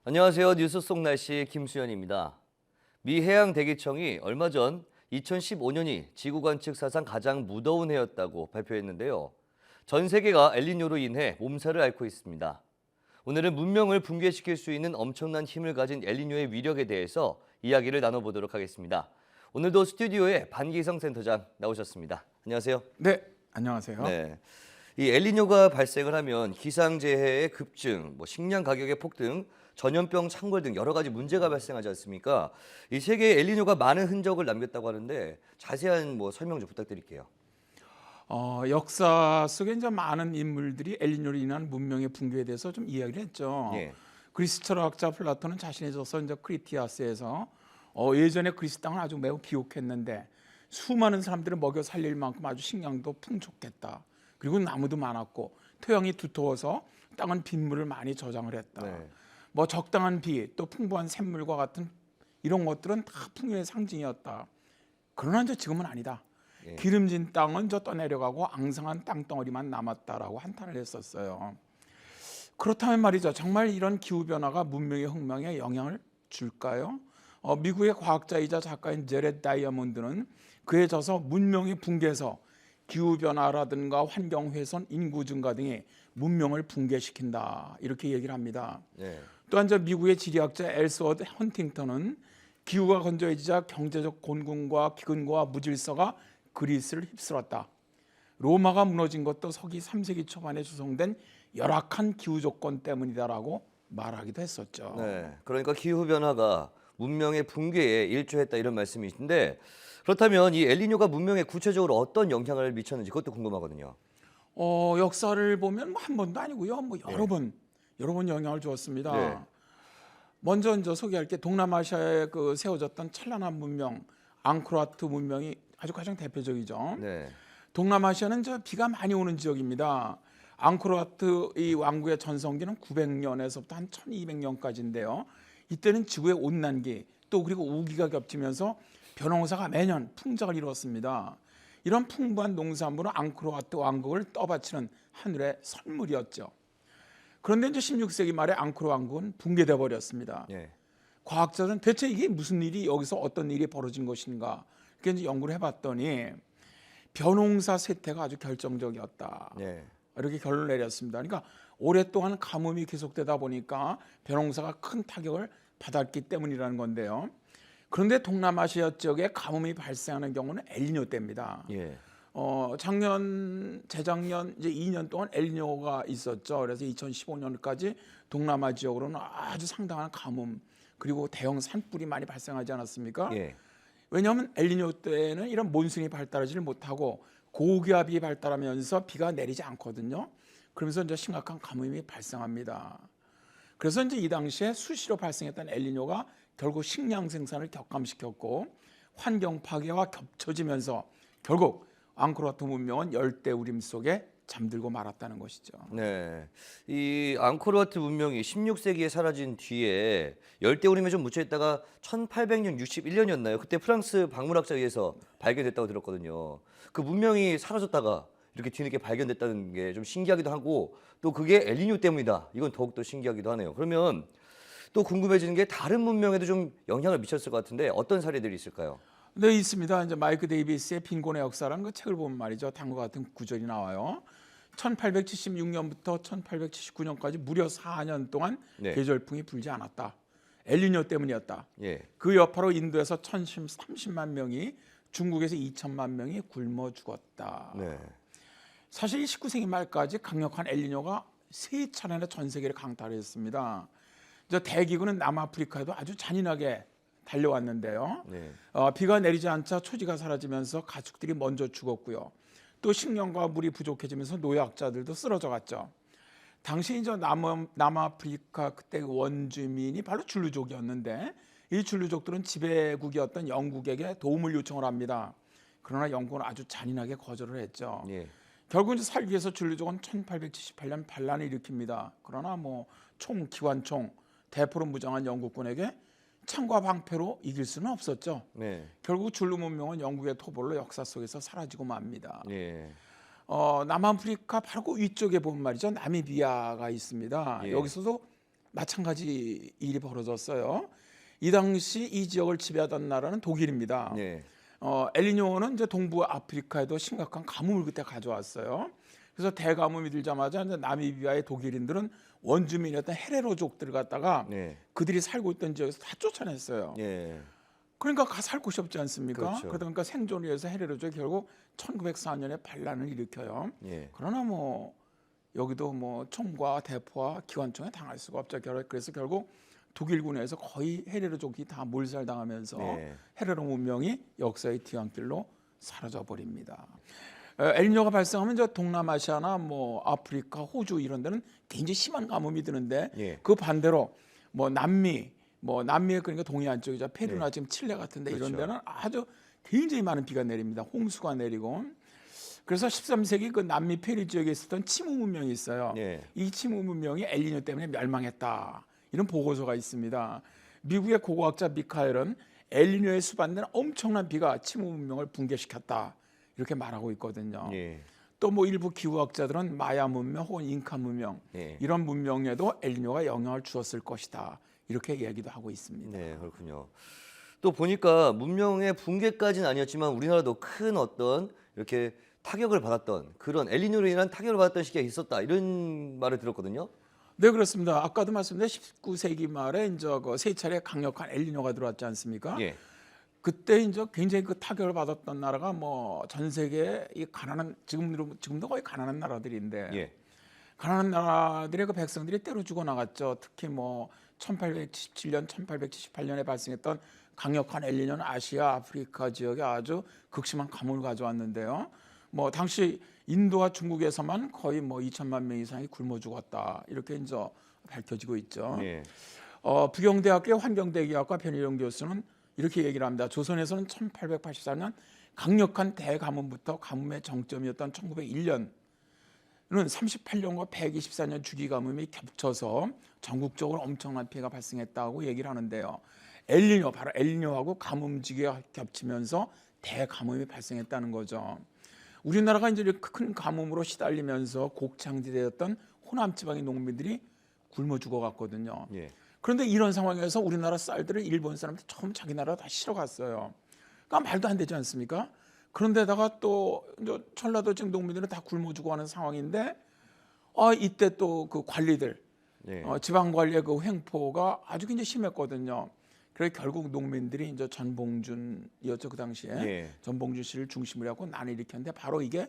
안녕하세요. 뉴스 속 날씨 김수현입니다. 미 해양대기청이 얼마 전 2015년이 지구 관측 사상 가장 무더운 해였다고 발표했는데요. 전 세계가 엘니뇨로 인해 몸살을 앓고 있습니다. 오늘은 문명을 붕괴시킬 수 있는 엄청난 힘을 가진 엘니뇨의 위력에 대해서 이야기를 나눠보도록 하겠습니다. 오늘도 스튜디오에 반기성 센터장 나오셨습니다. 안녕하세요. 네, 안녕하세요. 네. 이 엘니뇨가 발생을 하면 기상재해의 급증, 식량 가격의 폭등, 전염병 창궐 등 여러 가지 문제가 발생하지 않습니까? 이 세계에 엘니뇨가 많은 흔적을 남겼다고 하는데 자세한 설명 좀 부탁드릴게요. 역사 속에 이제 많은 인물들이 엘니뇨로 인한 문명의 붕괴에 대해서 좀 이야기를 했죠. 예. 그리스 철학자 플라톤은 자신의 저서 이제 크리티아스에서 예전에 그리스 땅은 아주 매우 비옥했는데 수많은 사람들을 먹여 살릴 만큼 아주 식량도 풍족했다. 그리고 나무도 많았고 토양이 두터워서 땅은 빗물을 많이 저장을 했다. 네. 적당한 비, 또 풍부한 샘물과 같은 이런 것들은 다 풍요의 상징이었다. 그러나 이제 지금은 아니다. 예. 기름진 땅은 저 떠내려가고 앙상한 땅덩어리만 남았다라고 한탄을 했었어요. 그렇다면 말이죠. 정말 이런 기후변화가 문명의 흥망에 영향을 줄까요? 미국의 과학자이자 작가인 제렛 다이아몬드는 그에 져서 문명이 붕괴해서 기후변화라든가 환경훼손, 인구 증가 등이 문명을 붕괴시킨다. 이렇게 얘기를 합니다. 네. 또한 미국의 지리학자 엘스워드 헌팅턴은 기후가 건조해지자 경제적 곤궁과 기근과 무질서가 그리스를 휩쓸었다. 로마가 무너진 것도 서기 3세기 초반에 조성된 열악한 기후 조건 때문이다라고 말하기도 했었죠. 네. 그러니까 기후 변화가 문명의 붕괴에 일조했다 이런 말씀이신데 그렇다면 이 엘니뇨가 문명에 구체적으로 어떤 영향을 미쳤는지 그것도 궁금하거든요. 역사를 보면 한 번도 아니고요. 여러 번 영향을 주었습니다. 네. 먼저 소개할 게 동남아시아에 세워졌던 찬란한 문명, 앙코르와트 문명이 아주 가장 대표적이죠. 네. 동남아시아는 비가 많이 오는 지역입니다. 앙코르와트 이 왕국의 전성기는 900년에서부터 한 1200년까지인데요. 이때는 지구의 온난기 또 그리고 우기가 겹치면서 벼농사가 매년 풍작을 이루었습니다. 이런 풍부한 농산물은 앙코르와트 왕국을 떠받치는 하늘의 선물이었죠. 그런데 이제 16세기 말에 앙코르 왕국은 붕괴돼 버렸습니다. 예. 과학자들은 대체 이게 무슨 일이 여기서 어떤 일이 벌어진 것인가 이렇게 이제 연구를 해봤더니 벼농사 쇠퇴가 아주 결정적이었다. 예. 이렇게 결론을 내렸습니다. 그러니까 오랫동안 가뭄이 계속되다 보니까 벼농사가 큰 타격을 받았기 때문이라는 건데요. 그런데 동남아시아 지역에 가뭄이 발생하는 경우는 엘니뇨 때입니다. 예. 재작년 이제 2년 동안 엘니뇨가 있었죠. 그래서 2015년까지 동남아 지역으로는 아주 상당한 가뭄 그리고 대형 산불이 많이 발생하지 않았습니까? 예. 왜냐하면 엘니뇨 때는 이런 몬순이 발달하지를 못하고 고기압이 발달하면서 비가 내리지 않거든요. 그러면서 이제 심각한 가뭄이 발생합니다. 그래서 이제 이 당시에 수시로 발생했던 엘니뇨가 결국 식량 생산을 격감시켰고 환경 파괴와 겹쳐지면서 결국 앙코르와트 문명은 열대우림 속에 잠들고 말았다는 것이죠. 네. 이 앙코르와트 문명이 16세기에 사라진 뒤에 열대우림에 좀 묻혀 있다가 1800년 61년이었나요? 그때 프랑스 박물학자에 의해서 발견됐다고 들었거든요. 그 문명이 사라졌다가 이렇게 뒤늦게 발견됐다는 게 좀 신기하기도 하고 또 그게 엘니뇨 때문이다. 이건 더욱더 신기하기도 하네요. 그러면 또 궁금해지는 게 다른 문명에도 좀 영향을 미쳤을 것 같은데 어떤 사례들이 있을까요? 네, 있습니다. 이제 마이크 데이비스의 빈곤의 역사라는 그 책을 보면 말이죠. 다음과 같은 구절이 나와요. 1876년부터 1879년까지 무려 4년 동안 네. 계절풍이 불지 않았다. 엘니뇨 때문이었다. 예. 그 여파로 인도에서 1030만 명이 중국에서 2천만 명이 굶어 죽었다. 네. 사실 19세기 말까지 강력한 엘니뇨가 세 차례나 전 세계를 강타했습니다. 대기근은 남아프리카에도 아주 잔인하게 달려왔는데요. 네. 비가 내리지 않자 초지가 사라지면서 가축들이 먼저 죽었고요. 또 식량과 물이 부족해지면서 노약자들도 쓰러져 갔죠. 당시 이제 남아프리카 그때 원주민이 바로 줄루족이었는데 이 줄루족들은 지배국이었던 영국에게 도움을 요청을 합니다. 그러나 영국은 아주 잔인하게 거절을 했죠. 예. 결국 이제 살기 위해서 줄루족은 1878년 반란을 일으킵니다. 그러나 총 기관총 대포로 무장한 영국군에게 창과 방패로 이길 수는 없었죠. 네. 결국 줄루 문명은 영국의 토벌로 역사 속에서 사라지고 맙니다. 예. 남아프리카 바로 그 위쪽에 보면 말이죠. 나미비아가 있습니다. 예. 여기서도 마찬가지 일이 벌어졌어요. 이 당시 이 지역을 지배하던 나라는 독일입니다. 네. 엘니뇨는 이제 동부 아프리카에도 심각한 가뭄을 그때 가져왔어요. 그래서 대가뭄이 들자마자 이제 나미비아의 독일인들은 원주민이었던 헤레로족들을 갖다가 네. 그들이 살고 있던 지역에서 다 쫓아냈어요. 예. 그러니까 살 곳이 없지 않습니까? 그렇죠. 그러다 보니까 생존을 위해서 헤레로족이 결국 1904년에 반란을 일으켜요. 예. 그러나 뭐 여기도 뭐 총과 대포와 기관총에 당할 수가 없죠. 그래서 결국 독일군에서 거의 헤레로족이 다 몰살당하면서 네. 헤레로 문명이 역사의 뒤안길로 사라져 버립니다. 엘니뇨가 발생하면 저 동남아시아나 뭐 아프리카, 호주 이런 데는 굉장히 심한 가뭄이 드는데 예. 그 반대로 뭐 남미에 그러니까 동해안 쪽이죠. 페루나 네. 지금 칠레 같은 데 그렇죠. 이런 데는 아주 굉장히 많은 비가 내립니다. 홍수가 내리고. 그래서 13세기 그 남미 페루 지역에 있었던 치무 문명이 있어요. 예. 이 치무 문명이 엘니뇨 때문에 멸망했다. 이런 보고서가 있습니다. 미국의 고고학자 미카엘은 엘니뇨에 수반된 엄청난 비가 치무 문명을 붕괴시켰다. 이렇게 말하고 있거든요. 예. 또 뭐 일부 기후학자들은 마야 문명 혹은 잉카 문명 예. 이런 문명에도 엘니뇨가 영향을 주었을 것이다. 이렇게 이야기도 하고 있습니다. 네, 그렇군요. 또 보니까 문명의 붕괴까지는 아니었지만 우리나라도 큰 어떤 이렇게 타격을 받았던 그런 엘니뇨로 인한 타격을 받았던 시기가 있었다. 이런 말을 들었거든요. 네, 그렇습니다. 아까도 말씀드린 19세기 말에 이제 그 세 차례 강력한 엘니뇨가 들어왔지 않습니까? 예. 그때 이제 굉장히 그 타격을 받았던 나라가 뭐 전 세계 이 가난한 지금도 거의 가난한 나라들인데 예. 가난한 나라들의 그 백성들이 때로 죽어 나갔죠. 특히 뭐 1877년, 1878년에 발생했던 강력한 엘니뇨는 아시아, 아프리카 지역에 아주 극심한 가뭄을 가져왔는데요. 뭐 당시 인도와 중국에서만 거의 뭐 2천만 명 이상이 굶어 죽었다. 이렇게 이제 밝혀지고 있죠. 예. 부경대학교 환경대기학과 변희룡 교수는 이렇게 얘기를 합니다. 조선에서는 1884년 강력한 대가뭄부터 가뭄의 정점이었던 1901년은 38년과 124년 주기 가뭄이 겹쳐서 전국적으로 엄청난 피해가 발생했다고 얘기를 하는데요. 엘니뇨, 바로 엘니뇨하고 가뭄지기가 겹치면서 대가뭄이 발생했다는 거죠. 우리나라가 이제 이렇게 큰 가뭄으로 시달리면서 곡창지대였던 호남 지방의 농민들이 굶어 죽어갔거든요. 예. 그런데 이런 상황에서 우리나라 쌀들을 일본 사람들이 처음 자기 나라 다 실어갔어요. 그러니까 말도 안 되지 않습니까? 그런데다가 또 이제 전라도 지금 농민들은 다 굶어 죽어가는 상황인데 이때 또 그 관리들 예. 지방 관리의 그 횡포가 아주 굉장히 심했거든요. 그래서 결국 농민들이 이제 전봉준이었죠 그 당시에 예. 전봉준 씨를 중심으로 하고 난을 일으켰는데 바로 이게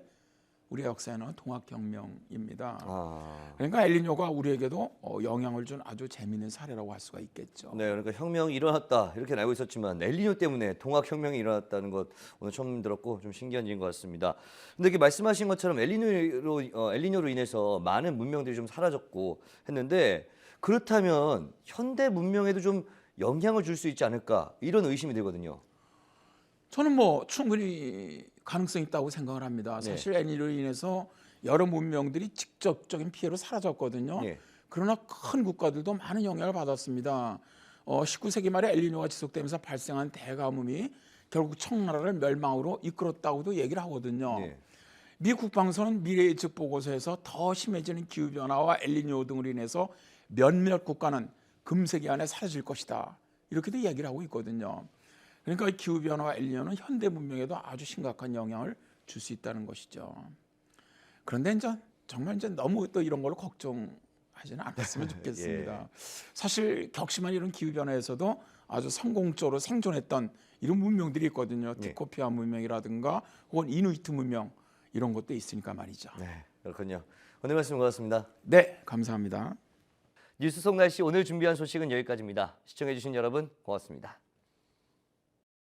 우리 역사에는 동학혁명입니다. 아. 그러니까 엘니뇨가 우리에게도 영향을 준 아주 재미있는 사례라고 할 수가 있겠죠. 네, 그러니까 혁명이 일어났다 이렇게 알고 있었지만 엘니뇨 때문에 동학혁명이 일어났다는 것 오늘 처음 들었고 좀 신기한 일인 것 같습니다. 근데 이렇게 말씀하신 것처럼 엘니뇨로 인해서 많은 문명들이 좀 사라졌고 했는데 그렇다면 현대 문명에도 좀 영향을 줄 수 있지 않을까 이런 의심이 들거든요. 저는 뭐 충분히 가능성이 있다고 생각을 합니다. 사실 엘니뇨로 인해서 여러 문명들이 직접적인 피해로 사라졌거든요. 예. 그러나 큰 국가들도 많은 영향을 받았습니다. 19세기 말에 엘니뇨가 지속되면서 발생한 대가뭄이 결국 청나라를 멸망으로 이끌었다고도 얘기를 하거든요. 예. 미 국방부는 미래 예측 보고서에서 더 심해지는 기후 변화와 엘니뇨 등으로 인해서 몇몇 국가는 금세기 안에 사라질 것이다. 이렇게도 얘기를 하고 있거든요. 그러니까 기후 변화와 엘니뇨는 현대 문명에도 아주 심각한 영향을 줄 수 있다는 것이죠. 그런데 이제 정말 이제 너무 또 이런 걸로 걱정하지는 않았으면 좋겠습니다. 예. 사실 격심한 이런 기후 변화에서도 아주 성공적으로 생존했던 이런 문명들이 있거든요. 티코피아 문명이라든가 혹은 이누이트 문명 이런 것도 있으니까 말이죠. 네, 그렇군요. 오늘 말씀 고맙습니다. 네, 감사합니다. 뉴스 속 날씨 오늘 준비한 소식은 여기까지입니다. 시청해주신 여러분 고맙습니다.